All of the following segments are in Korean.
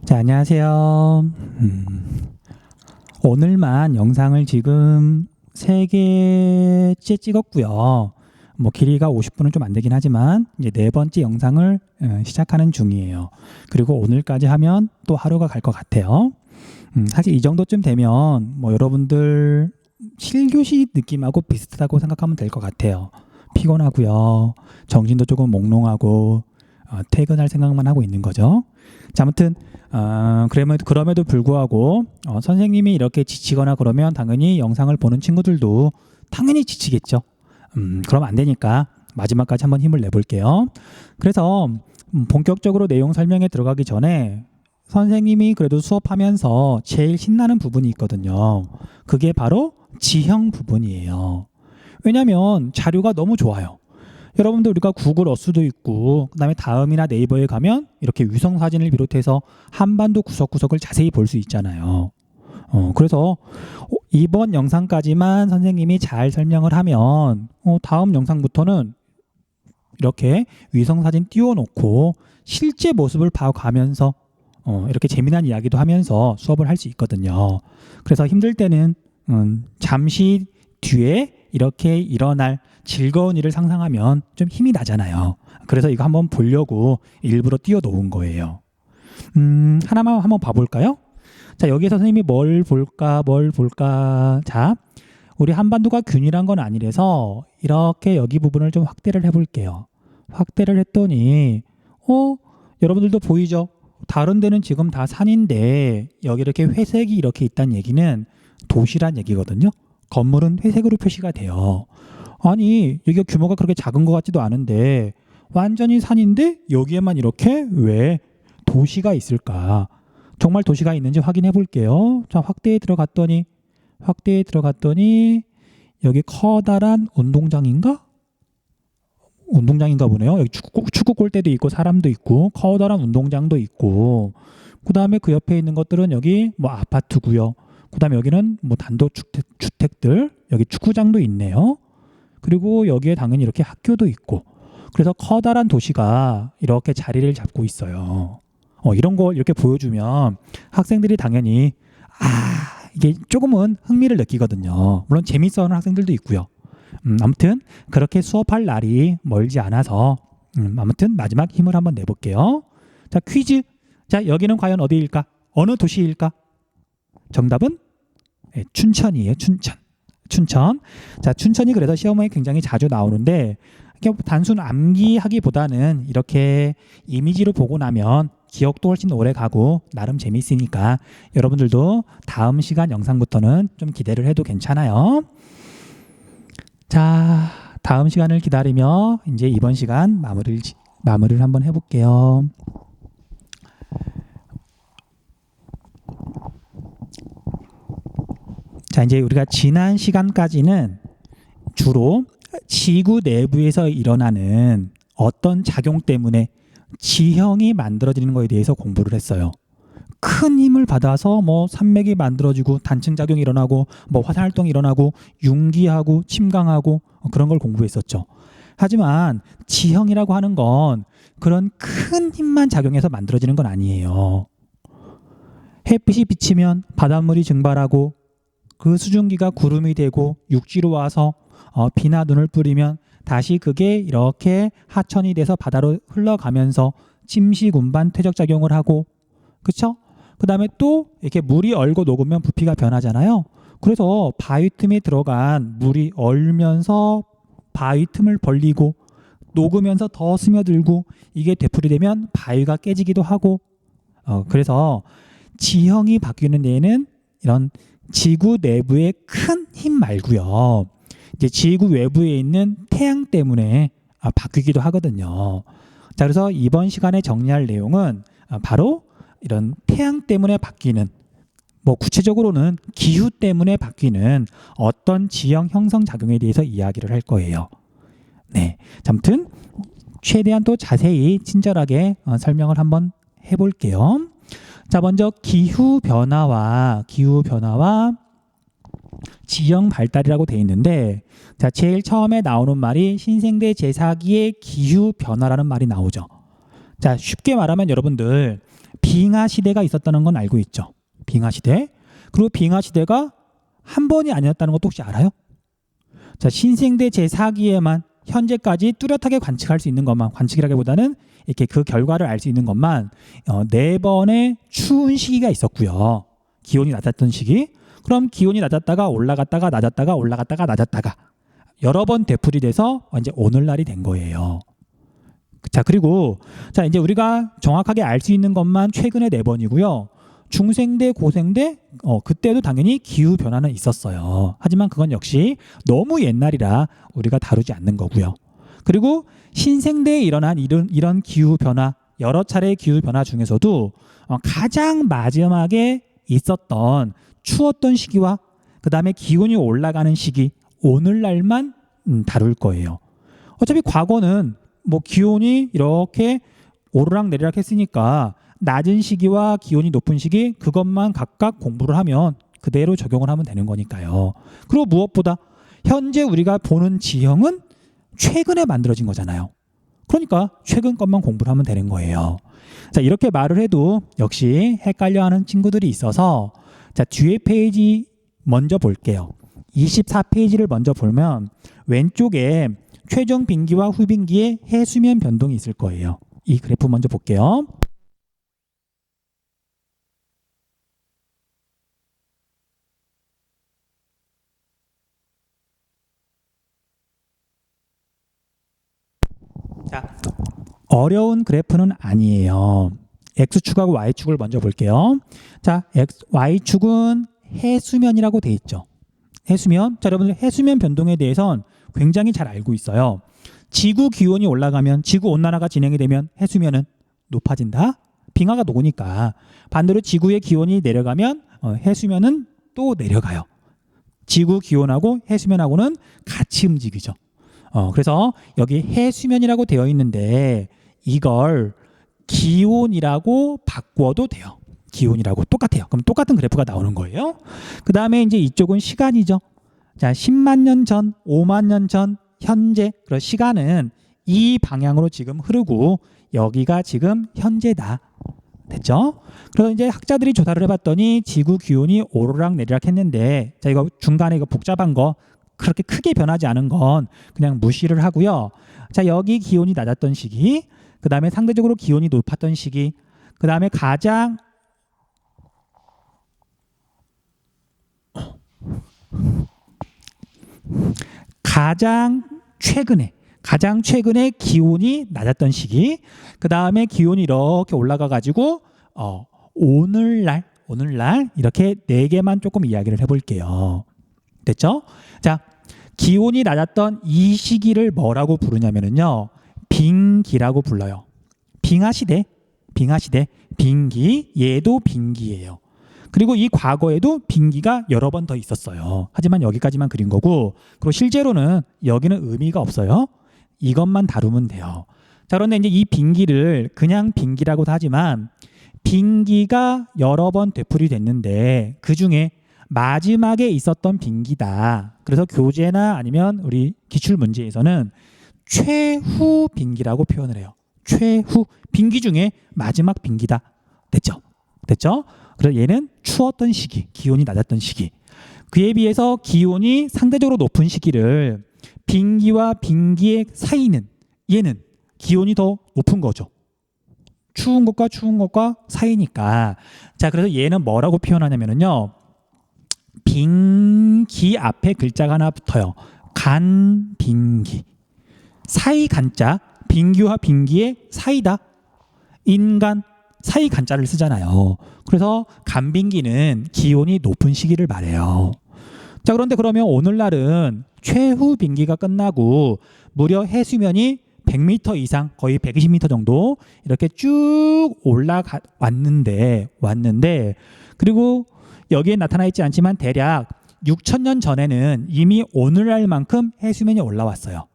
자, 안녕하세요. 오늘만 영상을 지금 3개째 찍었고요. 뭐 길이가 50분은 좀 안 되긴 하지만 이제 4번째 영상을 시작하는 중이에요. 그리고 오늘까지 하면 또 하루가 갈 것 같아요. 사실 이 정도쯤 되면 뭐 여러분들 실교시 느낌하고 비슷하다고 생각하면 될 것 같아요. 피곤하고요. 정신도 조금 몽롱하고 퇴근할 생각만 하고 있는 거죠. 자, 아무튼 그럼에도 불구하고 선생님이 이렇게 지치거나 그러면 당연히 영상을 보는 친구들도 당연히 지치겠죠. 그럼 안 되니까 마지막까지 한번 힘을 내볼게요. 그래서 본격적으로 내용 설명에 들어가기 전에 선생님이 그래도 수업하면서 제일 신나는 부분이 있거든요. 그게 바로 지형 부분이에요. 왜냐하면 자료가 너무 좋아요. 여러분들 우리가 구글 어스도 있고 그다음에 다음이나 네이버에 가면 이렇게 위성 사진을 비롯해서 한반도 구석구석을 자세히 볼 수 있잖아요. 그래서 이번 영상까지만 선생님이 잘 설명을 하면 다음 영상부터는 이렇게 위성 사진 띄워놓고 실제 모습을 봐가면서 이렇게 재미난 이야기도 하면서 수업을 할 수 있거든요. 그래서 힘들 때는 잠시 뒤에 이렇게 일어날 즐거운 일을 상상하면 좀 힘이 나잖아요. 그래서 이거 한번 보려고 일부러 띄워놓은 거예요. 하나만 한번 봐볼까요? 자, 여기서 선생님이 뭘 볼까? 자, 우리 한반도가 균일한 건 아니라서 이렇게 여기 부분을 좀 확대를 해볼게요. 확대를 했더니 여러분들도 보이죠? 다른 데는 지금 다 산인데 여기 이렇게 회색이 이렇게 있다는 얘기는 도시란 얘기거든요. 건물은 회색으로 표시가 돼요. 아니, 여기가 규모가 그렇게 작은 것 같지도 않은데 완전히 산인데 여기에만 이렇게 왜 도시가 있을까? 정말 도시가 있는지 확인해 볼게요. 자, 확대에 들어갔더니 여기 커다란 운동장인가 보네요. 여기 축구 골대도 있고 사람도 있고 커다란 운동장도 있고 그다음에 그 옆에 있는 것들은 여기 뭐 아파트고요. 그다음에 여기는 뭐 단독 주택들, 여기 축구장도 있네요. 그리고 여기에 당연히 이렇게 학교도 있고, 그래서 커다란 도시가 이렇게 자리를 잡고 있어요. 이런 걸 이렇게 보여주면 학생들이 당연히 이게 조금은 흥미를 느끼거든요. 물론 재밌어하는 학생들도 있고요. 아무튼 그렇게 수업할 날이 멀지 않아서 아무튼 마지막 힘을 한번 내볼게요. 자, 퀴즈. 자, 여기는 과연 어디일까? 어느 도시일까? 정답은 춘천이에요. 춘천. 자, 춘천이 그래서 시험에 굉장히 자주 나오는데 단순 암기하기보다는 이렇게 이미지로 보고 나면 기억도 훨씬 오래 가고 나름 재밌으니까 여러분들도 다음 시간 영상부터는 좀 기대를 해도 괜찮아요. 자, 다음 시간을 기다리며 이제 이번 시간 마무리를 한번 해볼게요. 자, 이제 우리가 지난 시간까지는 주로 지구 내부에서 일어나는 어떤 작용 때문에 지형이 만들어지는 것에 대해서 공부를 했어요. 큰 힘을 받아서 뭐 산맥이 만들어지고 단층 작용이 일어나고 뭐 화산 활동이 일어나고 융기하고 침강하고 그런 걸 공부했었죠. 하지만 지형이라고 하는 건 그런 큰 힘만 작용해서 만들어지는 건 아니에요. 햇빛이 비치면 바닷물이 증발하고 그 수증기가 구름이 되고 육지로 와서 비나 눈을 뿌리면 다시 그게 이렇게 하천이 돼서 바다로 흘러가면서 침식 운반 퇴적 작용을 하고, 그렇죠? 그 다음에 또 이렇게 물이 얼고 녹으면 부피가 변하잖아요. 그래서 바위 틈에 들어간 물이 얼면서 바위 틈을 벌리고 녹으면서 더 스며들고 이게 되풀이되면 바위가 깨지기도 하고, 그래서 지형이 바뀌는 데에는 이런 지구 내부의 큰 힘 말고요. 이제 지구 외부에 있는 태양 때문에 바뀌기도 하거든요. 자, 그래서 이번 시간에 정리할 내용은 바로 이런 태양 때문에 바뀌는, 뭐 구체적으로는 기후 때문에 바뀌는 어떤 지형 형성 작용에 대해서 이야기를 할 거예요. 네, 아무튼 최대한 또 자세히 친절하게 설명을 한번 해볼게요. 자, 먼저 기후 변화와 지형 발달이라고 돼 있는데, 자, 제일 처음에 나오는 말이 신생대 제4기의 기후 변화라는 말이 나오죠. 자, 쉽게 말하면 여러분들 빙하 시대가 있었다는 건 알고 있죠. 빙하 시대. 그리고 빙하 시대가 한 번이 아니었다는 것도 혹시 알아요? 자, 신생대 제4기에만 현재까지 뚜렷하게 관측할 수 있는 것만, 관측이라기보다는 이렇게 그 결과를 알 수 있는 것만 4번의 추운 시기가 있었고요. 기온이 낮았던 시기. 그럼 기온이 낮았다가 올라갔다가 낮았다가 올라갔다가 낮았다가 여러 번 되풀이 돼서 이제 오늘날이 된 거예요. 자, 그리고 자, 이제 우리가 정확하게 알 수 있는 것만 최근에 4번이고요. 중생대, 고생대 그때도 당연히 기후 변화는 있었어요. 하지만 그건 역시 너무 옛날이라 우리가 다루지 않는 거고요. 그리고 신생대에 일어난 이런 기후 변화, 여러 차례의 기후 변화 중에서도 가장 마지막에 있었던 추웠던 시기와 그 다음에 기온이 올라가는 시기, 오늘날만 다룰 거예요. 어차피 과거는 뭐 기온이 이렇게 오르락내리락 했으니까 낮은 시기와 기온이 높은 시기 그것만 각각 공부를 하면 그대로 적용을 하면 되는 거니까요. 그리고 무엇보다 현재 우리가 보는 지형은 최근에 만들어진 거잖아요. 그러니까 최근 것만 공부를 하면 되는 거예요. 자, 이렇게 말을 해도 역시 헷갈려하는 친구들이 있어서 자, 뒤에 페이지 먼저 볼게요. 24페이지를 먼저 보면 왼쪽에 최종 빙기와 후빙기의 해수면 변동이 있을 거예요. 이 그래프 먼저 볼게요. 자, 어려운 그래프는 아니에요. X축하고 Y축을 먼저 볼게요. 자, Y축은 해수면이라고 돼 있죠. 해수면. 자, 여러분들 해수면 변동에 대해서는 굉장히 잘 알고 있어요. 지구 기온이 올라가면, 지구 온난화가 진행이 되면 해수면은 높아진다. 빙하가 녹으니까. 반대로 지구의 기온이 내려가면 해수면은 또 내려가요. 지구 기온하고 해수면하고는 같이 움직이죠. 그래서 여기 해수면이라고 되어 있는데 이걸 기온이라고 바꾸어도 돼요. 기온이라고 똑같아요. 그럼 똑같은 그래프가 나오는 거예요. 그 다음에 이제 이쪽은 시간이죠. 자, 10만 년 전, 5만 년 전, 현재. 그런 시간은 이 방향으로 지금 흐르고 여기가 지금 현재다. 됐죠? 그래서 이제 학자들이 조사를 해봤더니 지구 기온이 오르락내리락 했는데 자, 이거 중간에 이거 복잡한 거 그렇게 크게 변하지 않은 건 그냥 무시를 하고요. 자, 여기 기온이 낮았던 시기, 그 다음에 상대적으로 기온이 높았던 시기, 그 다음에 가장 최근에 기온이 낮았던 시기, 그 다음에 기온이 이렇게 올라가 가지고 오늘날 이렇게 4개만 조금 이야기를 해볼게요. 됐죠? 자, 기온이 낮았던 이 시기를 뭐라고 부르냐면요, 빙기라고 불러요. 빙하 시대, 빙기, 얘도 빙기예요. 그리고 이 과거에도 빙기가 여러 번 더 있었어요. 하지만 여기까지만 그린 거고, 그리고 실제로는 여기는 의미가 없어요. 이것만 다루면 돼요. 자, 그런데 이제 이 빙기를 그냥 빙기라고도 하지만 빙기가 여러 번 되풀이 됐는데 그 중에 마지막에 있었던 빙기다. 그래서 교재나 아니면 우리 기출 문제에서는 최후 빙기라고 표현을 해요. 최후 빙기 중에 마지막 빙기다. 됐죠? 그래서 얘는 추웠던 시기, 기온이 낮았던 시기. 그에 비해서 기온이 상대적으로 높은 시기를 빙기와 빙기의 사이는 얘는 기온이 더 높은 거죠. 추운 것과 사이니까. 자, 그래서 얘는 뭐라고 표현하냐면요, 빙기 앞에 글자가 하나 붙어요. 간빙기. 사이 간자, 빙기와 빙기의 사이다. 인간, 사이 간자를 쓰잖아요. 그래서 간빙기는 기온이 높은 시기를 말해요. 자, 그런데 그러면 오늘날은 최후 빙기가 끝나고 무려 해수면이 100m 이상, 거의 120m 정도 이렇게 쭉 왔는데 그리고 여기에 나타나 있지 않지만 대략 6,000년 전에는 이미 오늘날만큼 해수면이 올라왔어요.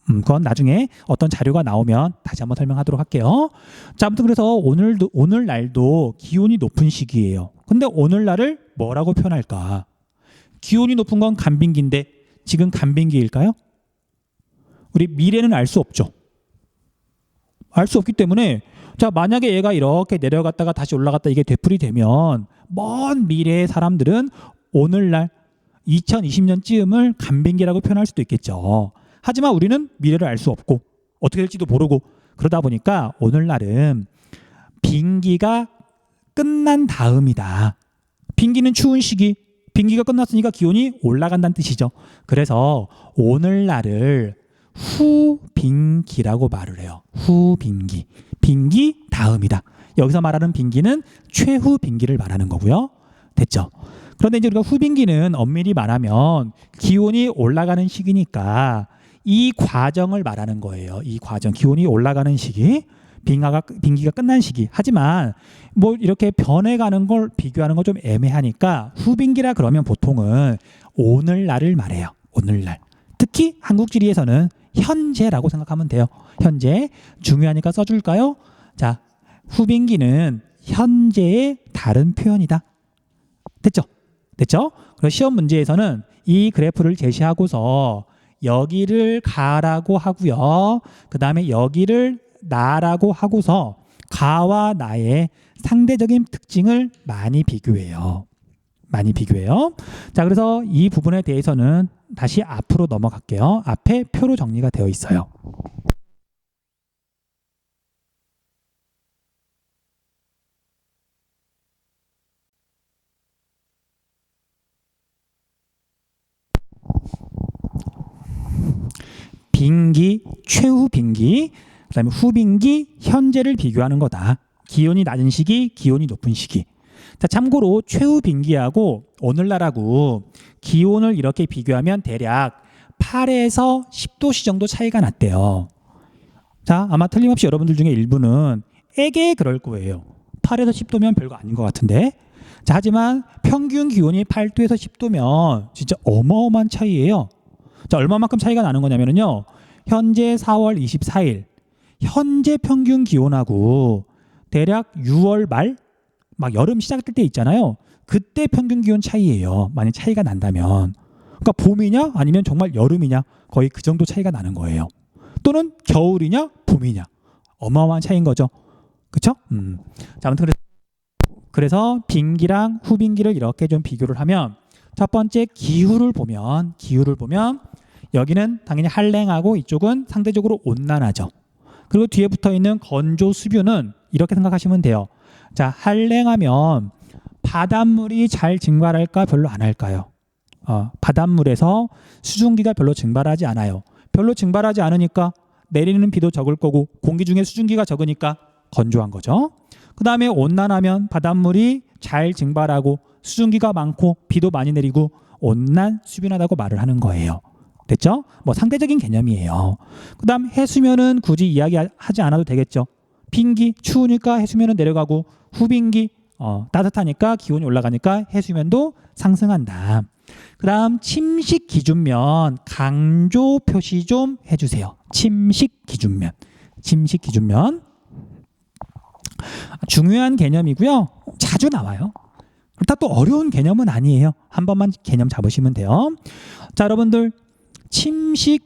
그건 나중에 어떤 자료가 나오면 다시 한번 설명하도록 할게요. 자, 아무튼 그래서 오늘날도 기온이 높은 시기예요. 근데 오늘날을 뭐라고 표현할까? 기온이 높은 건 간빙기인데 지금 간빙기일까요? 우리 미래는 알 수 없죠. 알 수 없기 때문에 자, 만약에 얘가 이렇게 내려갔다가 다시 올라갔다 이게 되풀이 되면 먼 미래의 사람들은 오늘날 2020년쯤을 간빙기라고 표현할 수도 있겠죠. 하지만 우리는 미래를 알 수 없고 어떻게 될지도 모르고 그러다 보니까 오늘날은 빙기가 끝난 다음이다. 빙기는 추운 시기, 빙기가 끝났으니까 기온이 올라간다는 뜻이죠. 그래서 오늘날을 후빙기라고 말을 해요. 후빙기. 빙기 다음이다. 여기서 말하는 빙기는 최후 빙기를 말하는 거고요. 됐죠? 그런데 이제 우리가 후빙기는 엄밀히 말하면 기온이 올라가는 시기니까 이 과정을 말하는 거예요. 이 과정, 기온이 올라가는 시기, 빙기가 끝난 시기. 하지만 뭐 이렇게 변해가는 걸 비교하는 건 좀 애매하니까 후빙기라 그러면 보통은 오늘날을 말해요. 오늘날. 특히 한국 지리에서는 현재라고 생각하면 돼요. 현재. 중요하니까 써줄까요? 자, 후빙기는 현재의 다른 표현이다. 됐죠? 됐죠? 그래서 시험 문제에서는 이 그래프를 제시하고서 여기를 가라고 하고요. 그 다음에 여기를 나라고 하고서 가와 나의 상대적인 특징을 많이 비교해요. 많이 비교해요. 자, 그래서 이 부분에 대해서는 다시 앞으로 넘어갈게요. 앞에 표로 정리가 되어 있어요. 빙기, 최후 빙기, 그다음에 후빙기, 현재를 비교하는 거다. 기온이 낮은 시기, 기온이 높은 시기. 자, 참고로 최후 빙기하고 오늘날하고 기온을 이렇게 비교하면 대략 8에서 10도씨 정도 차이가 났대요. 자, 아마 틀림없이 여러분들 중에 일부는 에게 그럴 거예요. 8에서 10도면 별거 아닌 것 같은데. 자, 하지만 평균 기온이 8도에서 10도면 진짜 어마어마한 차이예요. 자, 얼마만큼 차이가 나는 거냐면요. 현재 4월 24일 현재 평균 기온하고 대략 6월 말 막 여름 시작될 때 있잖아요. 그때 평균 기온 차이예요. 만약 차이가 난다면. 그러니까 봄이냐 아니면 정말 여름이냐 거의 그 정도 차이가 나는 거예요. 또는 겨울이냐 봄이냐 어마어마한 차이인 거죠. 그렇죠? 자, 아무튼 그래서 빙기랑 후빙기를 이렇게 좀 비교를 하면 첫 번째 기후를 보면 여기는 당연히 한랭하고 이쪽은 상대적으로 온난하죠. 그리고 뒤에 붙어 있는 건조 수뷰는 이렇게 생각하시면 돼요. 자, 한랭하면 바닷물이 잘 증발할까 별로 안 할까요? 바닷물에서 수증기가 별로 증발하지 않아요. 별로 증발하지 않으니까 내리는 비도 적을 거고 공기 중에 수증기가 적으니까 건조한 거죠. 그 다음에 온난하면 바닷물이 잘 증발하고 수증기가 많고 비도 많이 내리고 온난 수변하다고 말을 하는 거예요. 됐죠? 뭐 상대적인 개념이에요. 그 다음 해수면은 굳이 이야기하지 않아도 되겠죠. 빙기 추우니까 해수면은 내려가고 후빙기 따뜻하니까 기온이 올라가니까 해수면도 상승한다. 그 다음 침식 기준면 강조 표시 좀 해주세요. 침식 기준면 중요한 개념이고요. 자주 나와요. 그렇다 또 어려운 개념은 아니에요. 한 번만 개념 잡으시면 돼요. 자, 여러분들 침식하고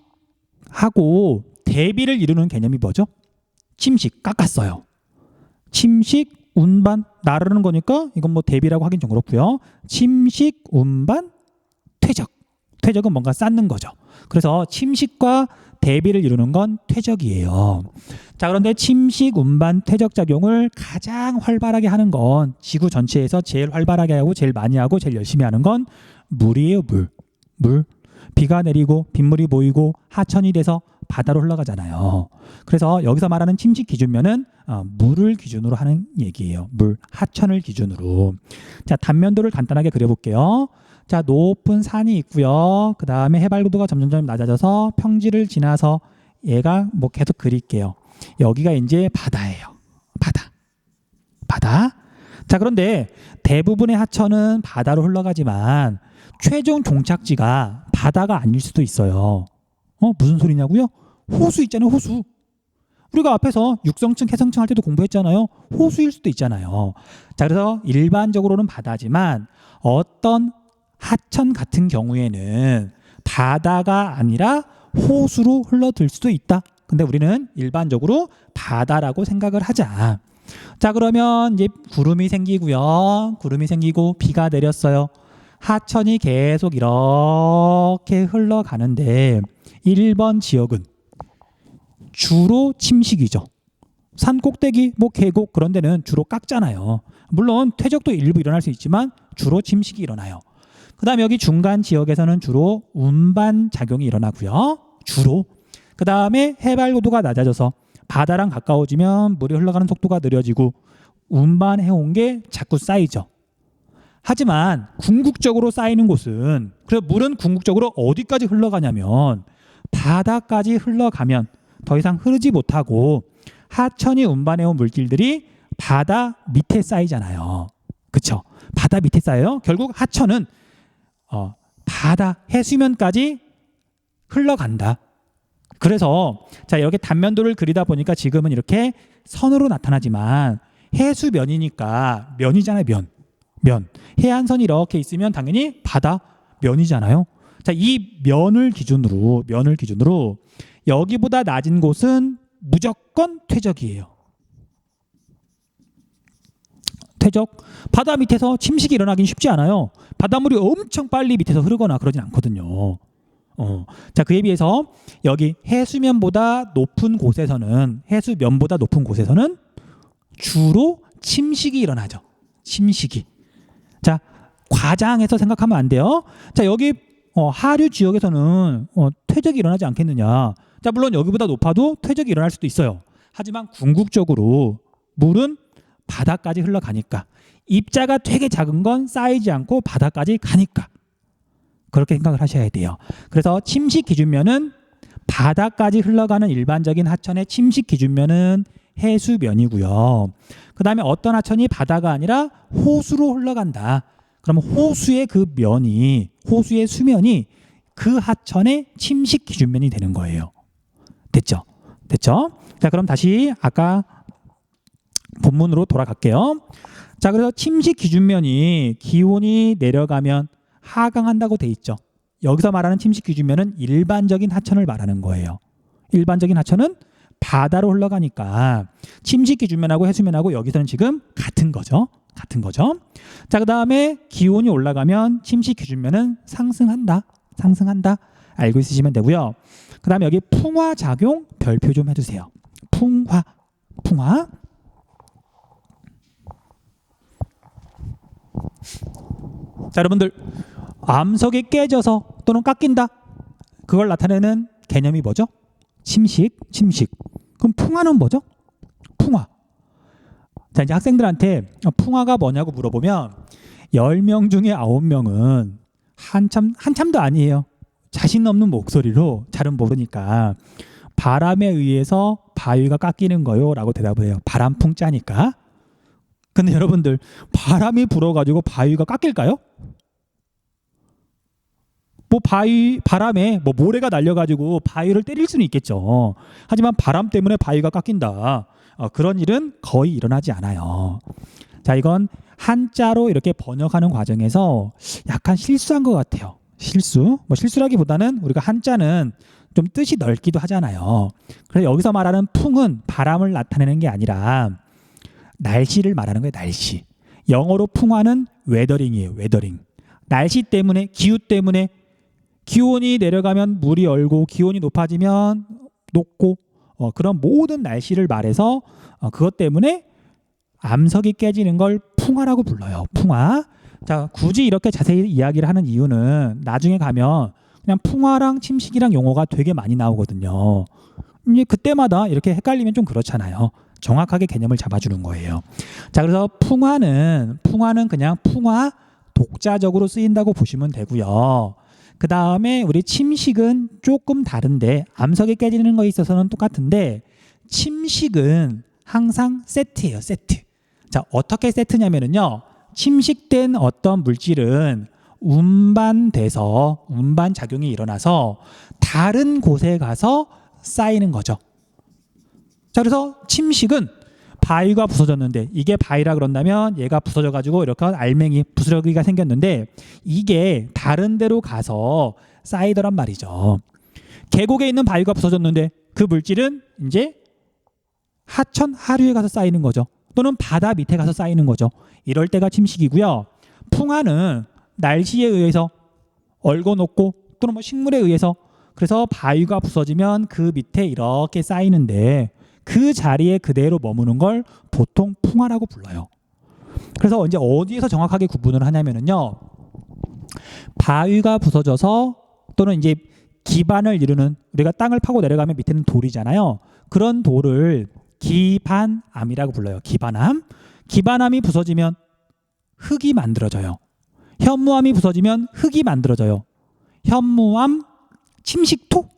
대비를 이루는 개념이 뭐죠? 침식 깎았어요. 침식 운반 나르는 거니까 이건 뭐 대비라고 하긴 좀 그렇고요. 침식 운반 퇴적. 퇴적은 뭔가 쌓는 거죠. 그래서 침식과 대비를 이루는 건 퇴적이에요. 자, 그런데 침식 운반 퇴적 작용을 가장 활발하게 하는 건 지구 전체에서 제일 활발하게 하고 제일 많이 하고 제일 열심히 하는 건 물이에요. 물. 비가 내리고 빗물이 모이고 하천이 돼서 바다로 흘러가잖아요. 그래서 여기서 말하는 침식 기준면은 물을 기준으로 하는 얘기예요. 물, 하천을 기준으로. 자, 단면도를 간단하게 그려볼게요. 자, 높은 산이 있고요. 그 다음에 해발고도가 점점 낮아져서 평지를 지나서 얘가 뭐 계속 그릴게요. 여기가 이제 바다예요. 바다. 자, 그런데 대부분의 하천은 바다로 흘러가지만 최종 종착지가 바다가 아닐 수도 있어요. 무슨 소리냐고요? 호수 있잖아요. 호수. 우리가 앞에서 육성층, 해성층 할 때도 공부했잖아요. 호수일 수도 있잖아요. 자, 그래서 일반적으로는 바다지만 어떤 하천 같은 경우에는 바다가 아니라 호수로 흘러들 수도 있다. 근데 우리는 일반적으로 바다라고 생각을 하자. 자, 그러면 이제 구름이 생기고요. 구름이 생기고 비가 내렸어요. 하천이 계속 이렇게 흘러가는데 1번 지역은 주로 침식이죠. 산 꼭대기, 뭐 계곡 그런 데는 주로 깎잖아요. 물론 퇴적도 일부 일어날 수 있지만 주로 침식이 일어나요. 그 다음에 여기 중간 지역에서는 주로 운반 작용이 일어나고요. 주로. 그 다음에 해발 고도가 낮아져서 바다랑 가까워지면 물이 흘러가는 속도가 느려지고 운반해온 게 자꾸 쌓이죠. 하지만 궁극적으로 쌓이는 곳은, 그래서 물은 궁극적으로 어디까지 흘러가냐면 바다까지 흘러가면 더 이상 흐르지 못하고 하천이 운반해온 물질들이 바다 밑에 쌓이잖아요. 그렇죠? 바다 밑에 쌓여요. 결국 하천은 바다 해수면까지 흘러간다. 그래서 자, 이렇게 단면도를 그리다 보니까 지금은 이렇게 선으로 나타나지만 해수면이니까 면이잖아요. 면. 해안선이 이렇게 있으면 당연히 바다 면이잖아요. 자, 이 면을 기준으로 여기보다 낮은 곳은 무조건 퇴적이에요. 퇴적. 바다 밑에서 침식이 일어나긴 쉽지 않아요. 바닷물이 엄청 빨리 밑에서 흐르거나 그러진 않거든요. 자, 그에 비해서 여기 해수면보다 높은 곳에서는 주로 침식이 일어나죠. 침식이. 자, 과장해서 생각하면 안 돼요. 자, 여기 하류 지역에서는 퇴적이 일어나지 않겠느냐. 자, 물론 여기보다 높아도 퇴적이 일어날 수도 있어요. 하지만 궁극적으로 물은 바다까지 흘러가니까, 입자가 되게 작은 건 쌓이지 않고 바다까지 가니까 그렇게 생각을 하셔야 돼요. 그래서 침식 기준면은 바다까지 흘러가는 일반적인 하천의 침식 기준면은 해수면이고요. 그 다음에 어떤 하천이 바다가 아니라 호수로 흘러간다. 그러면 호수의 호수의 수면이 그 하천의 침식 기준면이 되는 거예요. 됐죠? 자, 그럼 다시 아까 본문으로 돌아갈게요. 자, 그래서 침식 기준면이 기온이 내려가면 하강한다고 돼 있죠. 여기서 말하는 침식 기준면은 일반적인 하천을 말하는 거예요. 일반적인 하천은 바다로 흘러가니까 침식 기준면하고 해수면하고 여기서는 지금 같은 거죠. 자, 그 다음에 기온이 올라가면 침식 기준면은 상승한다. 알고 있으시면 되고요. 그 다음에 여기 풍화 작용 별표 좀 해주세요. 풍화. 자, 여러분들, 암석이 깨져서 또는 깎인다. 그걸 나타내는 개념이 뭐죠? 침식. 그럼 풍화는 뭐죠? 풍화. 자, 이제 학생들한테 풍화가 뭐냐고 물어보면 10명 중에 9명은 한참도 아니에요. 자신 없는 목소리로 잘은 모르니까 바람에 의해서 바위가 깎이는 거요 라고 대답을 해요. 바람풍 짜니까. 근데 여러분들, 바람이 불어가지고 바위가 깎일까요? 뭐 바람에 뭐 모래가 날려가지고 바위를 때릴 수는 있겠죠. 하지만 바람 때문에 바위가 깎인다. 그런 일은 거의 일어나지 않아요. 자, 이건 한자로 이렇게 번역하는 과정에서 약간 실수한 것 같아요. 실수라기보다는 우리가 한자는 좀 뜻이 넓기도 하잖아요. 그래서 여기서 말하는 풍은 바람을 나타내는 게 아니라 날씨를 말하는 거예요. 날씨. 영어로 풍화는 웨더링이에요. 웨더링. 날씨 때문에, 기후 때문에 기온이 내려가면 물이 얼고 기온이 높아지면 녹고 그런 모든 날씨를 말해서 그것 때문에 암석이 깨지는 걸 풍화라고 불러요. 풍화. 자, 굳이 이렇게 자세히 이야기를 하는 이유는 나중에 가면 그냥 풍화랑 침식이랑 용어가 되게 많이 나오거든요. 이제 그때마다 이렇게 헷갈리면 좀 그렇잖아요. 정확하게 개념을 잡아주는 거예요. 자, 그래서 풍화는 그냥 풍화 독자적으로 쓰인다고 보시면 되고요. 그 다음에 우리 침식은 조금 다른데, 암석이 깨지는 거에 있어서는 똑같은데 침식은 항상 세트예요. 세트. 자, 어떻게 세트냐면요, 침식된 어떤 물질은 운반돼서 운반 작용이 일어나서 다른 곳에 가서 쌓이는 거죠. 자, 그래서 침식은 바위가 부서졌는데, 이게 바위라 그런다면 얘가 부서져가지고 이렇게 알맹이 부스러기가 생겼는데 이게 다른 데로 가서 쌓이더란 말이죠. 계곡에 있는 바위가 부서졌는데 그 물질은 이제 하천 하류에 가서 쌓이는 거죠. 또는 바다 밑에 가서 쌓이는 거죠. 이럴 때가 침식이고요. 풍화는 날씨에 의해서 얼고 녹고 또는 뭐 식물에 의해서 그래서 바위가 부서지면 그 밑에 이렇게 쌓이는데 그 자리에 그대로 머무는 걸 보통 풍화라고 불러요. 그래서 이제 어디에서 정확하게 구분을 하냐면요. 바위가 부서져서 또는 이제 기반을 이루는 우리가 땅을 파고 내려가면 밑에는 돌이잖아요. 그런 돌을 기반암이라고 불러요. 기반암. 기반암이 부서지면 흙이 만들어져요. 현무암이 부서지면 흙이 만들어져요. 현무암 침식토?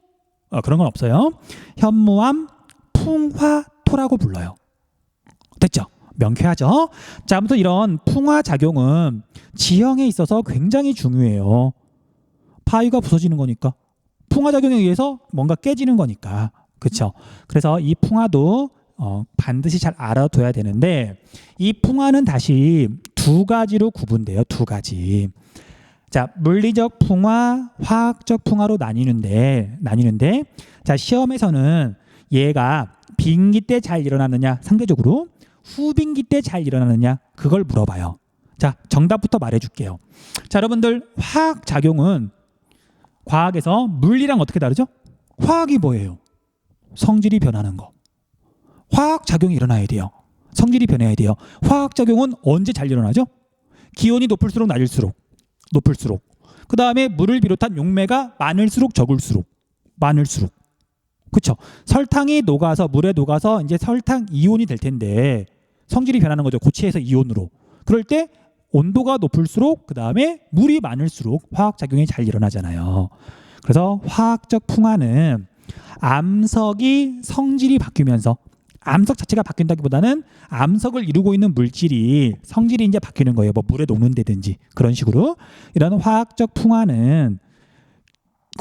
그런 건 없어요. 현무암 풍화토라고 불러요. 됐죠? 명쾌하죠? 자, 아무튼 이런 풍화작용은 지형에 있어서 굉장히 중요해요. 바위가 부서지는 거니까. 풍화작용에 의해서 뭔가 깨지는 거니까. 그렇죠? 그래서 이 풍화도 반드시 잘 알아둬야 되는데 이 풍화는 다시 두 가지로 구분돼요. 두 가지. 자, 물리적 풍화, 화학적 풍화로 나뉘는데 자, 시험에서는 얘가 빙기 때 잘 일어나느냐 상대적으로 후빙기 때 잘 일어나느냐 그걸 물어봐요. 자, 정답부터 말해줄게요. 자, 여러분들 화학작용은 과학에서 물리랑 어떻게 다르죠? 화학이 뭐예요? 성질이 변하는 거. 화학작용이 일어나야 돼요. 성질이 변해야 돼요. 화학작용은 언제 잘 일어나죠? 기온이 높을수록 낮을수록 높을수록 그 다음에 물을 비롯한 용매가 많을수록 적을수록 많을수록 그렇죠? 설탕이 녹아서 물에 녹아서 이제 설탕 이온이 될 텐데 성질이 변하는 거죠. 고체에서 이온으로. 그럴 때 온도가 높을수록 그 다음에 물이 많을수록 화학작용이 잘 일어나잖아요. 그래서 화학적 풍화는 암석이 성질이 바뀌면서 암석 자체가 바뀐다기보다는 암석을 이루고 있는 물질이 성질이 이제 바뀌는 거예요. 뭐 물에 녹는다든지 그런 식으로 이런 화학적 풍화는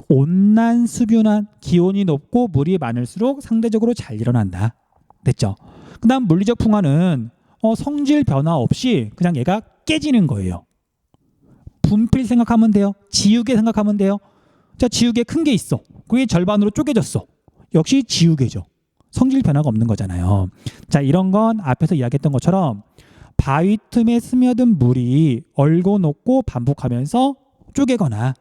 온난 수균한 기온이 높고 물이 많을수록 상대적으로 잘 일어난다. 됐죠? 그다음 물리적 풍화는 성질 변화 없이 그냥 얘가 깨지는 거예요. 분필 생각하면 돼요. 지우개 생각하면 돼요. 자, 지우개 큰 게 있어. 그게 절반으로 쪼개졌어. 역시 지우개죠. 성질 변화가 없는 거잖아요. 자, 이런 건 앞에서 이야기했던 것처럼 바위 틈에 스며든 물이 얼고 녹고 반복하면서 쪼개거나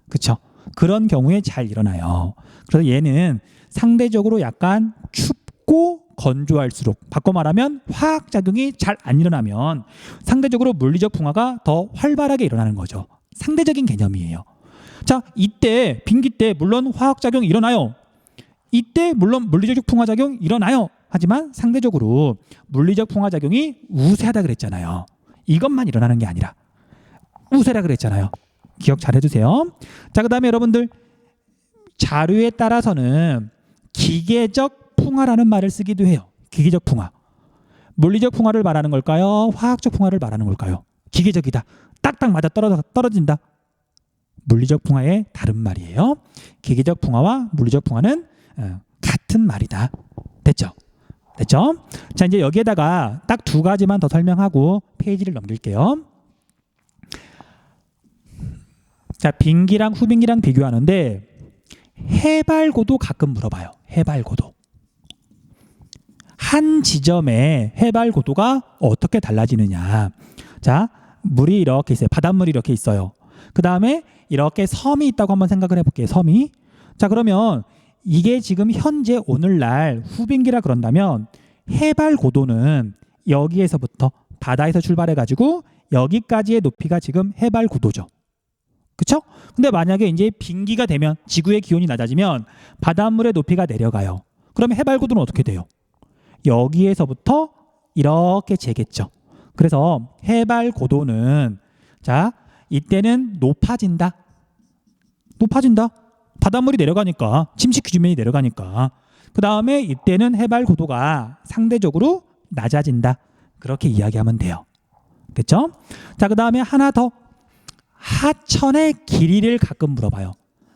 그렇죠? 그런 경우에 잘 일어나요. 그래서 얘는 상대적으로 약간 춥고 건조할수록 바꿔 말하면 화학작용이 잘 안 일어나면 상대적으로 물리적 풍화가 더 활발하게 일어나는 거죠. 상대적인 개념이에요. 자, 이때 빙기 때 물론 화학작용이 일어나요. 이때 물론 물리적 풍화작용 일어나요. 하지만 상대적으로 물리적 풍화작용이 우세하다 그랬잖아요. 이것만 일어나는 게 아니라 우세라 그랬잖아요. 기억 잘 해두세요. 자, 그 다음에 여러분들 자료에 따라서는 기계적 풍화라는 말을 쓰기도 해요. 기계적 풍화. 물리적 풍화를 말하는 걸까요? 화학적 풍화를 말하는 걸까요? 기계적이다. 딱딱 맞아 떨어진다. 물리적 풍화의 다른 말이에요. 기계적 풍화와 물리적 풍화는 같은 말이다. 됐죠? 됐죠? 자, 이제 여기에다가 딱 두 가지만 더 설명하고 페이지를 넘길게요. 자, 빙기랑 후빙기랑 비교하는데 해발고도 가끔 물어봐요. 해발고도. 한 지점에 해발고도가 어떻게 달라지느냐. 자, 물이 이렇게 있어요. 바닷물이 이렇게 있어요. 그 다음에 이렇게 섬이 있다고 한번 생각을 해볼게요. 섬이. 자, 그러면 이게 지금 현재 오늘날 후빙기라 그런다면 해발고도는 여기에서부터 바다에서 출발해가지고 여기까지의 높이가 지금 해발고도죠. 그렇죠? 근데 만약에 이제 빙기가 되면 지구의 기온이 낮아지면 바닷물의 높이가 내려가요. 그러면 해발고도는 어떻게 돼요? 여기에서부터 이렇게 재겠죠. 그래서 해발고도는 자, 이때는 높아진다. 높아진다. 바닷물이 내려가니까 침식 기준면이 내려가니까 그 다음에 이때는 해발고도가 상대적으로 낮아진다. 그렇게 이야기하면 돼요. 됐죠? 자, 그 다음에 하나 더. 하천의 길이를 가끔 물어봐요.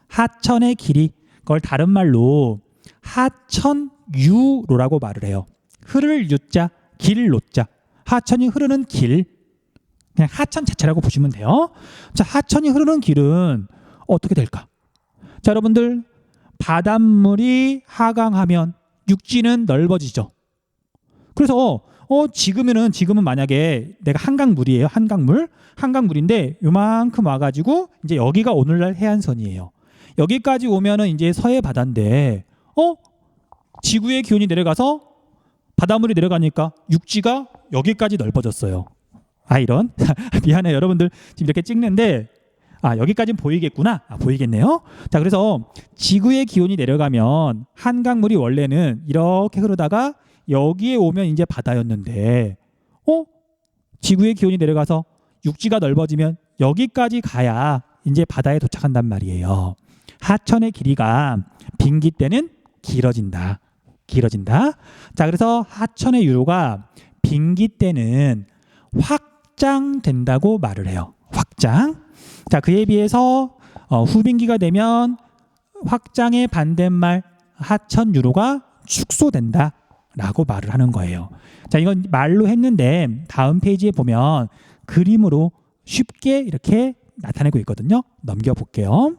하천의 길이. 그걸 다른 말로 하천유로라고 말을 해요. 흐를 유자, 길 노자. 하천이 흐르는 길. 그냥 하천 자체라고 보시면 돼요. 자, 하천이 흐르는 길은 어떻게 될까? 자, 여러분들 바닷물이 하강하면 육지는 넓어지죠. 그래서 지금은 만약에 내가 한강물이에요. 한강물인데 요만큼 와가지고 이제 여기가 오늘날 해안선이에요. 여기까지 오면은 이제 서해 바다인데 지구의 기온이 내려가서 바닷물이 내려가니까 육지가 여기까지 넓어졌어요. 이런 미안해요. 여러분들 지금 이렇게 찍는데 여기까지는 보이겠구나. 보이겠네요. 자, 그래서 지구의 기온이 내려가면 한강물이 원래는 이렇게 흐르다가 여기에 오면 이제 바다였는데 지구의 기온이 내려가서 육지가 넓어지면 여기까지 가야 이제 바다에 도착한단 말이에요. 하천의 길이가 빙기 때는 길어진다. 자, 그래서 하천의 유로가 빙기 때는 확장된다고 말을 해요. 확장. 자, 그에 비해서 후빙기가 되면 확장의 반대말 하천 유로가 축소된다 라고 말을 하는 거예요. 자, 이건 말로 했는데 다음 페이지에 보면 그림으로 쉽게 이렇게 나타내고 있거든요. 넘겨볼게요.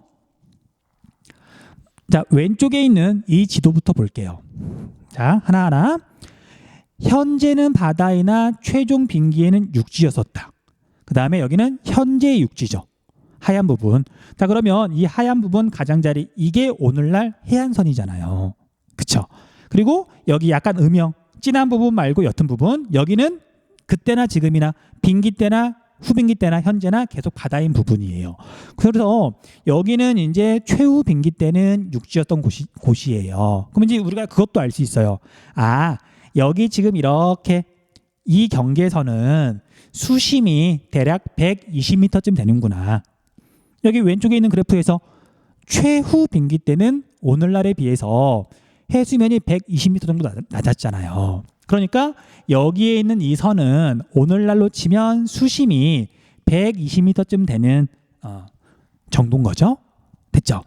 자, 왼쪽에 있는 이 지도부터 볼게요. 자, 하나하나. 현재는 바다이나 최종 빙기에는 육지였었다. 그 다음에 여기는 현재의 육지죠. 하얀 부분. 자, 그러면 이 하얀 부분 가장자리 이게 오늘날 해안선이잖아요. 그쵸? 그리고 여기 약간 음영, 진한 부분 말고 옅은 부분, 여기는 그때나 지금이나 빙기 때나 후빙기 때나 현재나 계속 바다인 부분이에요. 그래서 여기는 이제 최후 빙기 때는 육지였던 곳이에요. 그럼 이제 우리가 그것도 알 수 있어요. 여기 지금 이렇게 이 경계선은 수심이 대략 120m쯤 되는구나. 여기 왼쪽에 있는 그래프에서 최후 빙기 때는 오늘날에 비해서 해수면이 120m 정도 낮았잖아요. 그러니까 여기에 있는 이 선은 오늘날로 치면 수심이 120m쯤 되는 정도인 거죠. 됐죠?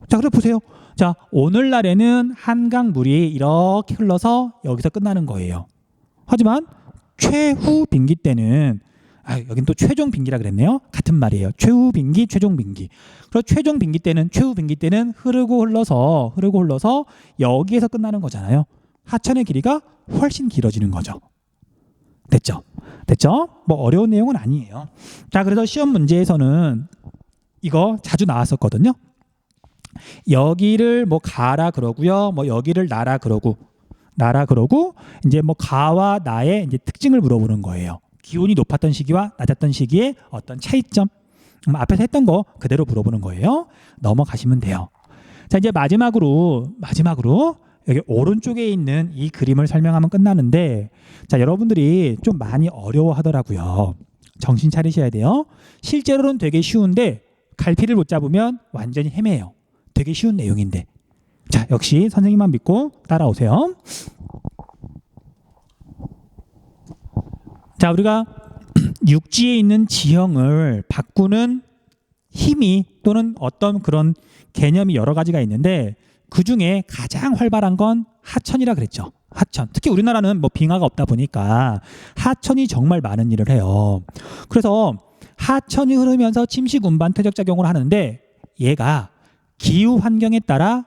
자, 그래 보세요. 자, 오늘날에는 한강물이 이렇게 흘러서 여기서 끝나는 거예요. 하지만 최후 빙기 때는 여긴 또 최종 빙기라 그랬네요. 같은 말이에요. 최후 빙기, 최종 빙기. 그리고 최종 빙기 때는 최후 빙기 때는 흐르고 흘러서 여기에서 끝나는 거잖아요. 하천의 길이가 훨씬 길어지는 거죠. 됐죠? 뭐 어려운 내용은 아니에요. 자, 그래서 시험 문제에서는 이거 자주 나왔었거든요. 여기를 뭐 가라 그러고요. 뭐 여기를 나라 그러고 이제 뭐 가와 나의 이제 특징을 물어보는 거예요. 기온이 높았던 시기와 낮았던 시기의 어떤 차이점. 앞에서 했던 거 그대로 물어보는 거예요. 넘어가시면 돼요. 자, 이제 마지막으로 여기 오른쪽에 있는 이 그림을 설명하면 끝나는데, 자, 여러분들이 좀 많이 어려워하더라고요. 정신 차리셔야 돼요. 실제로는 되게 쉬운데 갈피를 못 잡으면 완전히 헤매요. 되게 쉬운 내용인데. 자, 역시 선생님만 믿고 따라오세요. 자, 우리가 육지에 있는 지형을 바꾸는 힘이 또는 어떤 그런 개념이 여러 가지가 있는데 그 중에 가장 활발한 건 하천이라 그랬죠. 하천. 특히 우리나라는 뭐 빙하가 없다 보니까 하천이 정말 많은 일을 해요. 그래서 하천이 흐르면서 침식 운반 퇴적 작용을 하는데 얘가 기후 환경에 따라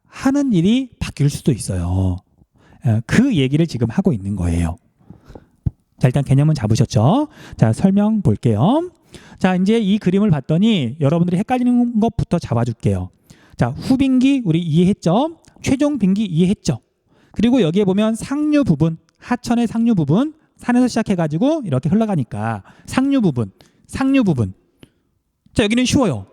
하는 일이 바뀔 수도 있어요. 그 얘기를 지금 하고 있는 거예요. 자, 일단 개념은 잡으셨죠? 자, 설명 볼게요. 자, 이제 이 그림을 봤더니 여러분들이 헷갈리는 것부터 잡아줄게요. 자, 후빙기 우리 이해했죠? 최종 빙기 이해했죠? 그리고 여기에 보면 상류 부분, 하천의 상류 부분, 산에서 시작해가지고 이렇게 흘러가니까 상류 부분. 자, 여기는 쉬워요.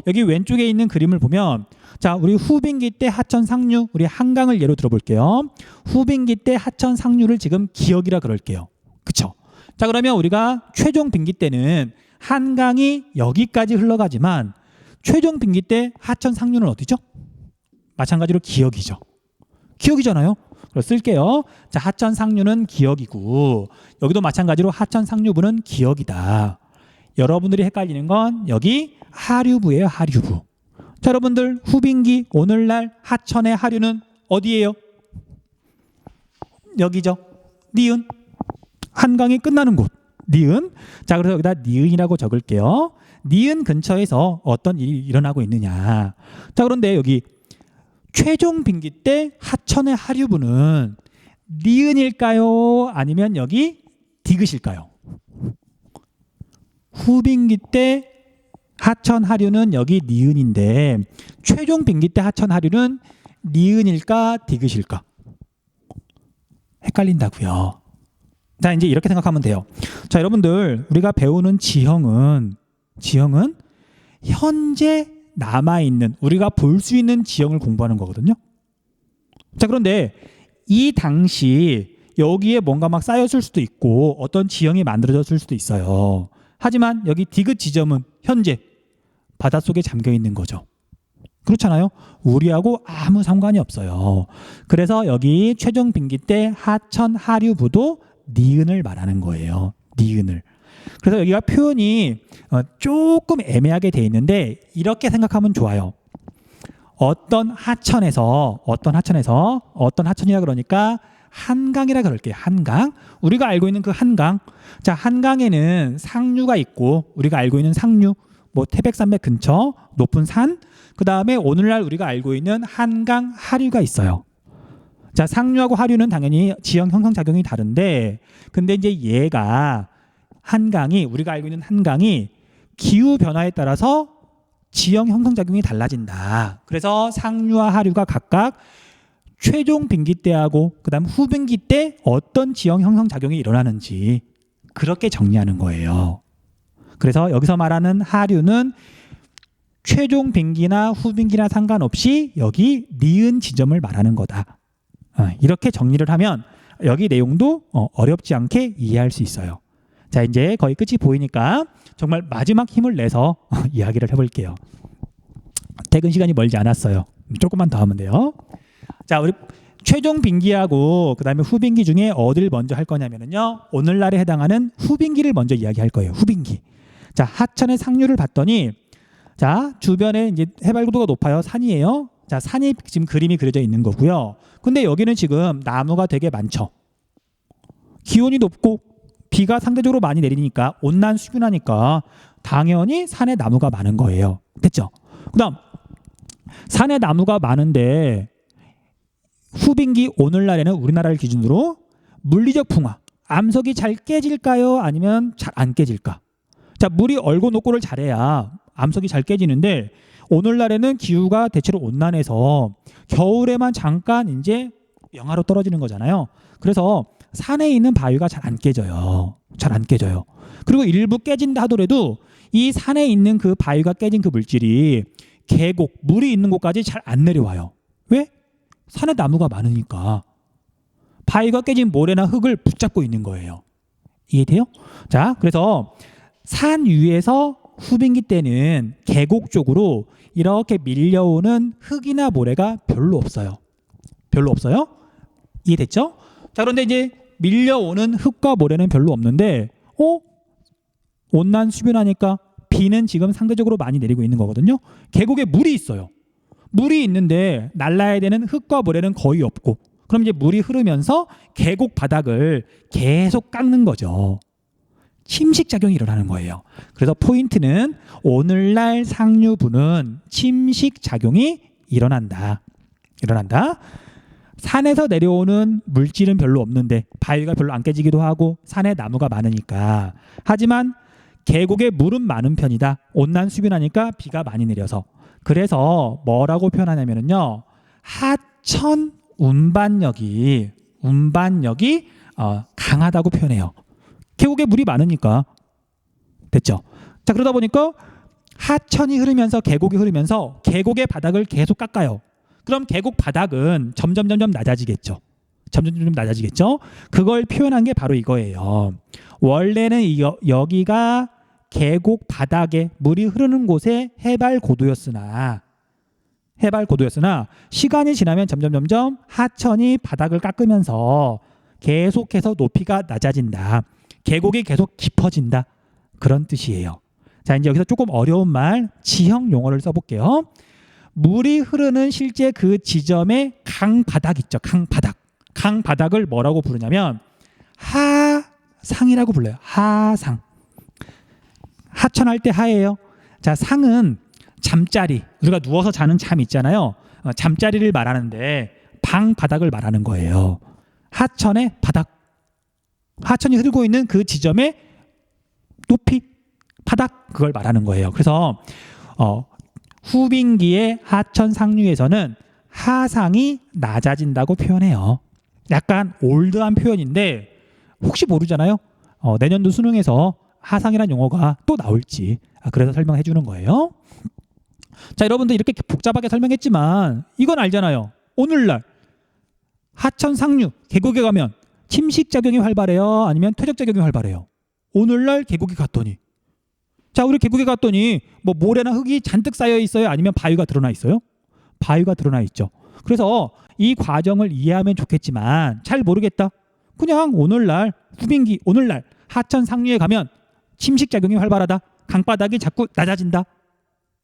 여기 왼쪽에 있는 그림을 보면, 자, 우리 후빙기 때 하천 상류, 우리 한강을 예로 들어볼게요. 후빙기 때 하천 상류를 지금 기역이라 그럴게요. 그쵸? 자, 그러면 우리가 최종 빙기 때는 한강이 여기까지 흘러가지만 최종 빙기 때 하천 상류는 어디죠? 마찬가지로 기역이죠. 기역이잖아요. 그래서 쓸게요. 자, 하천 상류는 기역이고 여기도 마찬가지로 하천 상류부는 기역이다. 여러분들이 헷갈리는 건 여기 하류부예요. 하류부. 자, 여러분들 후빙기 오늘날 하천의 하류는 어디예요? 여기죠. 니은. 한강이 끝나는 곳. 니은. 자, 그래서 여기다 니은이라고 적을게요. 니은 근처에서 어떤 일이 일어나고 있느냐. 자, 그런데 여기 최종 빙기 때 하천의 하류분은 니은일까요? 아니면 여기 디귿일까요? 후빙기 때 하천 하류는 여기 니은인데 최종 빙기 때 하천 하류는 니은일까 디귿일까? 헷갈린다고요. 자, 이제 이렇게 생각하면 돼요. 자, 여러분들 우리가 배우는 지형은 현재 남아있는 우리가 볼 수 있는 지형을 공부하는 거거든요. 자, 그런데 이 당시 여기에 뭔가 막 쌓였을 수도 있고 어떤 지형이 만들어졌을 수도 있어요. 하지만 여기 디귿 지점은 현재 바닷속에 잠겨 있는 거죠. 그렇잖아요. 우리하고 아무 상관이 없어요. 그래서 여기 최종 빙기 때 하천 하류부도 니은을 말하는 거예요. 니은을. 그래서 여기가 표현이 조금 애매하게 돼 있는데 이렇게 생각하면 좋아요. 어떤 하천이라 그러니까 한강이라 그럴게요. 한강. 우리가 알고 있는 그 한강. 자, 한강에는 상류가 있고 우리가 알고 있는 상류, 뭐 태백산맥 근처 높은 산, 그 다음에 오늘날 우리가 알고 있는 한강 하류가 있어요. 자, 상류하고 하류는 당연히 지형 형성 작용이 다른데, 근데 이제 얘가 한강이 우리가 알고 있는 한강이 기후 변화에 따라서 지형 형성 작용이 달라진다. 그래서 상류와 하류가 각각 최종 빙기 때하고 그다음 후빙기 때 어떤 지형 형성 작용이 일어나는지 그렇게 정리하는 거예요. 그래서 여기서 말하는 하류는 최종 빙기나 후빙기나 상관없이 여기 니은 지점을 말하는 거다. 이렇게 정리를 하면 여기 내용도 어렵지 않게 이해할 수 있어요. 자, 이제 거의 끝이 보이니까 정말 마지막 힘을 내서 이야기를 해볼게요. 퇴근 시간이 멀지 않았어요. 조금만 더 하면 돼요. 자, 우리 최종 빙기하고 그 다음에 후빙기 중에 어디를 먼저 할 거냐면요. 오늘날에 해당하는 후빙기를 먼저 이야기할 거예요. 후빙기. 자, 하천의 상류를 봤더니 자, 주변에 이제 해발고도가 높아요. 산이에요. 자, 산이 지금 그림이 그려져 있는 거고요. 근데 여기는 지금 나무가 되게 많죠. 기온이 높고 비가 상대적으로 많이 내리니까 온난 수변하니까 당연히 산에 나무가 많은 거예요. 됐죠? 그다음 산에 나무가 많은데 후빙기 오늘날에는 우리나라를 기준으로 물리적 풍화, 암석이 잘 깨질까요? 아니면 잘 안 깨질까? 자, 물이 얼고 녹고를 잘해야 암석이 잘 깨지는데 오늘날에는 기후가 대체로 온난해서 겨울에만 잠깐 이제 영하로 떨어지는 거잖아요. 그래서 산에 있는 바위가 잘 안 깨져요. 잘 안 깨져요. 그리고 일부 깨진다 하더라도 이 산에 있는 그 바위가 깨진 그 물질이 계곡, 물이 있는 곳까지 잘 안 내려와요. 왜? 산에 나무가 많으니까. 바위가 깨진 모래나 흙을 붙잡고 있는 거예요. 이해돼요? 자, 그래서 산 위에서 후빙기 때는 계곡 쪽으로 이렇게 밀려오는 흙이나 모래가 별로 없어요. 별로 없어요? 이해됐죠? 자, 그런데 이제 밀려오는 흙과 모래는 별로 없는데 온난 수변하니까 비는 지금 상대적으로 많이 내리고 있는 거거든요. 계곡에 물이 있어요. 물이 있는데 날라야 되는 흙과 모래는 거의 없고 그럼 이제 물이 흐르면서 계곡 바닥을 계속 깎는 거죠. 침식작용이 일어나는 거예요. 그래서 포인트는 오늘날 상류부는 침식작용이 일어난다. 산에서 내려오는 물질은 별로 없는데 바위가 별로 안 깨지기도 하고 산에 나무가 많으니까. 하지만 계곡에 물은 많은 편이다. 온난 수변하니까 비가 많이 내려서. 그래서 뭐라고 표현하냐면요. 하천 운반력이 강하다고 표현해요. 계곡에 물이 많으니까. 됐죠? 자, 그러다 보니까 하천이 흐르면서 계곡이 흐르면서 계곡의 바닥을 계속 깎아요. 그럼 계곡 바닥은 점점 낮아지겠죠. 그걸 표현한 게 바로 이거예요. 원래는 여기가 계곡 바닥에 물이 흐르는 곳에 해발 고도였으나 시간이 지나면 점점 하천이 바닥을 깎으면서 계속해서 높이가 낮아진다. 계곡이 계속 깊어진다. 그런 뜻이에요. 자, 이제 여기서 조금 어려운 말, 지형 용어를 써볼게요. 물이 흐르는 실제 그 지점의 강바닥 있죠. 강바닥을 뭐라고 부르냐면 하상이라고 불러요. 하상. 하천할 때 하예요. 자, 상은 잠자리, 우리가 누워서 자는 잠 있잖아요. 잠자리를 말하는데 방 바닥을 말하는 거예요. 하천의 바닥, 하천이 흐르고 있는 그 지점의 높이, 바닥, 그걸 말하는 거예요. 그래서 후빙기의 하천 상류에서는 하상이 낮아진다고 표현해요. 약간 올드한 표현인데 혹시 모르잖아요. 내년도 수능에서 하상이라는 용어가 또 나올지, 그래서 설명해 주는 거예요. 자, 여러분들 이렇게 복잡하게 설명했지만 이건 알잖아요. 오늘날 하천 상류 계곡에 가면 침식작용이 활발해요, 아니면 퇴적작용이 활발해요? 오늘날 계곡에 갔더니, 자, 우리 계곡에 갔더니 뭐 모래나 흙이 잔뜩 쌓여 있어요, 아니면 바위가 드러나 있어요? 바위가 드러나 있죠. 그래서 이 과정을 이해하면 좋겠지만 잘 모르겠다, 그냥 오늘날 후빙기, 오늘날 하천 상류에 가면 침식작용이 활발하다, 강바닥이 자꾸 낮아진다,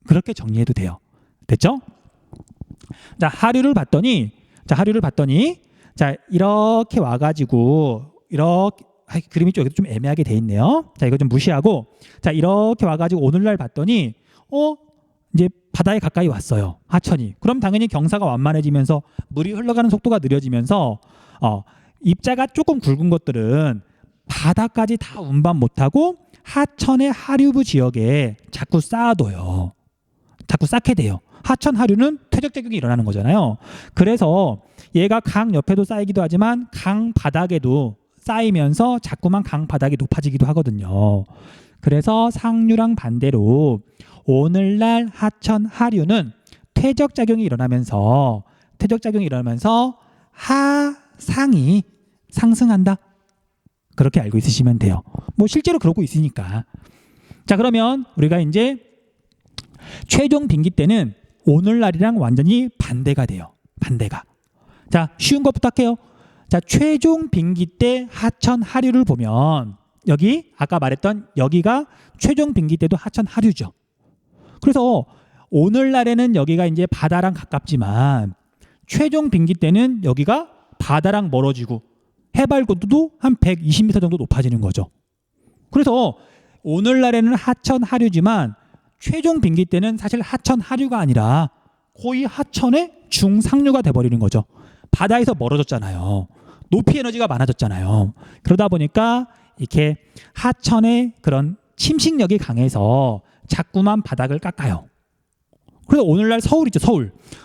그렇게 정리해도 돼요. 됐죠? 자, 하류를 봤더니 자, 이렇게 와가지고 이렇게, 그림이 좀 애매하게 돼 있네요. 자, 이거 좀 무시하고, 자, 이렇게 와가지고 오늘날 봤더니 이제 바다에 가까이 왔어요, 하천이. 그럼 당연히 경사가 완만해지면서 물이 흘러가는 속도가 느려지면서 입자가 조금 굵은 것들은 바다까지 다 운반 못하고 하천의 하류부 지역에 자꾸 쌓아둬요. 자꾸 쌓게 돼요. 하천 하류는 퇴적작용이 일어나는 거잖아요. 그래서 얘가 강 옆에도 쌓이기도 하지만 강 바닥에도 쌓이면서 자꾸만 강 바닥이 높아지기도 하거든요. 그래서 상류랑 반대로 오늘날 하천 하류는 퇴적작용이 일어나면서 하상이 상승한다, 그렇게 알고 있으시면 돼요. 뭐 실제로 그러고 있으니까. 자, 그러면 우리가 이제 최종 빙기 때는 오늘날이랑 완전히 반대가 돼요. 반대가. 자, 쉬운 거 부탁해요. 자, 최종 빙기 때 하천 하류를 보면 여기 아까 말했던 여기가 최종 빙기 때도 하천 하류죠. 그래서 오늘날에는 여기가 이제 바다랑 가깝지만 최종 빙기 때는 여기가 바다랑 멀어지고 해발 고도도 한 120m 정도 높아지는 거죠. 그래서 오늘날에는 하천 하류지만 최종 빙기 때는 사실 하천 하류가 아니라 거의 하천의 중상류가 돼버리는 거죠. 바다에서 멀어졌잖아요. 높이 에너지가 많아졌잖아요. 그러다 보니까 이렇게 하천의 그런 침식력이 강해서 자꾸만 바닥을 깎아요. 그래서 오늘날 서울 있죠,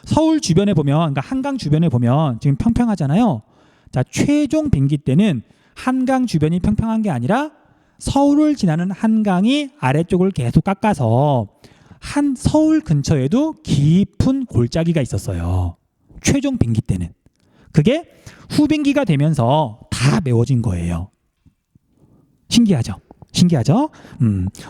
서울 주변에 보면, 그러니까 한강 주변에 보면 지금 평평하잖아요. 자, 최종 빙기 때는 한강 주변이 평평한 게 아니라 서울을 지나는 한강이 아래쪽을 계속 깎아서 한 서울 근처에도 깊은 골짜기가 있었어요. 최종 빙기 때는. 그게 후빙기가 되면서 다 메워진 거예요. 신기하죠?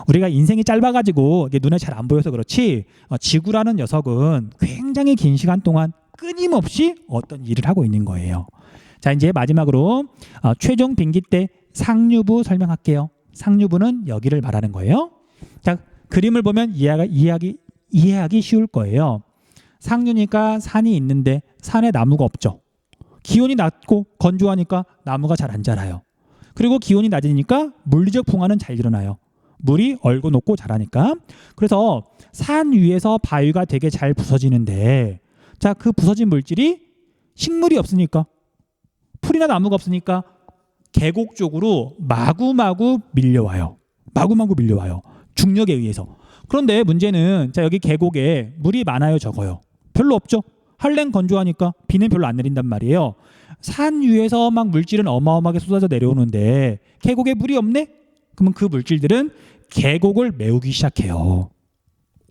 우리가 인생이 짧아가지고 이게 눈에 잘 안 보여서 그렇지, 지구라는 녀석은 굉장히 긴 시간 동안 끊임없이 어떤 일을 하고 있는 거예요. 자, 이제 마지막으로 최종 빙기 때 상류부 설명할게요. 상류부는 여기를 말하는 거예요. 자, 그림을 보면 이해하기 쉬울 거예요. 상류니까 산이 있는데 산에 나무가 없죠. 기온이 낮고 건조하니까 나무가 잘 안 자라요. 그리고 기온이 낮으니까 물리적 풍화는 잘 일어나요. 물이 얼고 녹고 자라니까. 그래서 산 위에서 바위가 되게 잘 부서지는데, 자, 그 부서진 물질이 식물이 없으니까, 풀이나 나무가 없으니까 계곡 쪽으로 마구마구 밀려와요. 중력에 의해서. 그런데 문제는, 자, 여기 계곡에 물이 많아요, 적어요? 별로 없죠. 한랭 건조하니까 비는 별로 안 내린단 말이에요. 산 위에서 막 물질은 어마어마하게 쏟아져 내려오는데 계곡에 물이 없네? 그러면 그 물질들은 계곡을 메우기 시작해요.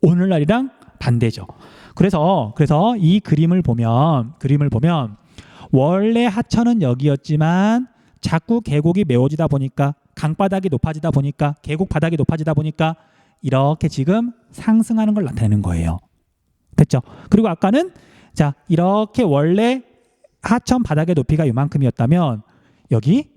오늘날이랑 반대죠. 그래서 이 그림을 보면 원래 하천은 여기였지만 자꾸 계곡이 메워지다 보니까, 강바닥이 높아지다 보니까, 계곡 바닥이 높아지다 보니까 이렇게 지금 상승하는 걸 나타내는 거예요. 됐죠? 그리고 아까는, 자, 이렇게 원래 하천 바닥의 높이가 이만큼이었다면 여기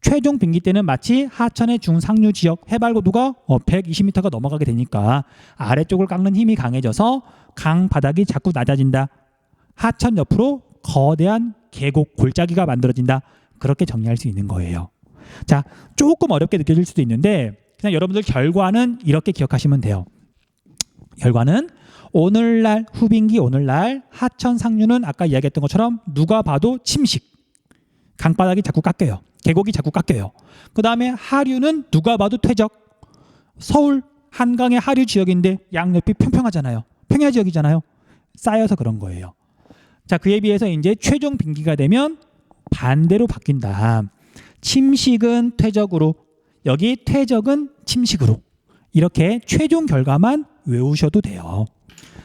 최종 빙기 때는 마치 하천의 중상류 지역 해발 고도가 120m가 넘어가게 되니까 아래쪽을 깎는 힘이 강해져서 강 바닥이 자꾸 낮아진다. 하천 옆으로 거대한 계곡 골짜기가 만들어진다. 그렇게 정리할 수 있는 거예요. 자, 조금 어렵게 느껴질 수도 있는데 그냥 여러분들 결과는 이렇게 기억하시면 돼요. 결과는 오늘날 후빈기 오늘날 하천 상류는 아까 이야기했던 것처럼 누가 봐도 침식. 강바닥이 자꾸 깎여요. 계곡이 자꾸 깎여요. 그 다음에 하류는 누가 봐도 퇴적. 서울 한강의 하류 지역인데 양옆이 평평하잖아요. 평야 지역이잖아요. 쌓여서 그런 거예요. 자, 그에 비해서 이제 최종 빈기가 되면 반대로 바뀐다. 침식은 퇴적으로, 여기 퇴적은 침식으로. 이렇게 최종 결과만 외우셔도 돼요.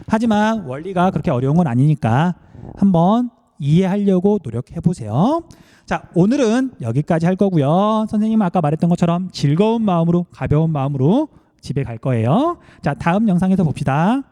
하지만 원리가 그렇게 어려운 건 아니니까 한번 이해하려고 노력해 보세요. 자, 오늘은 여기까지 할 거고요. 선생님은 아까 말했던 것처럼 즐거운 마음으로, 가벼운 마음으로 집에 갈 거예요. 자, 다음 영상에서 봅시다.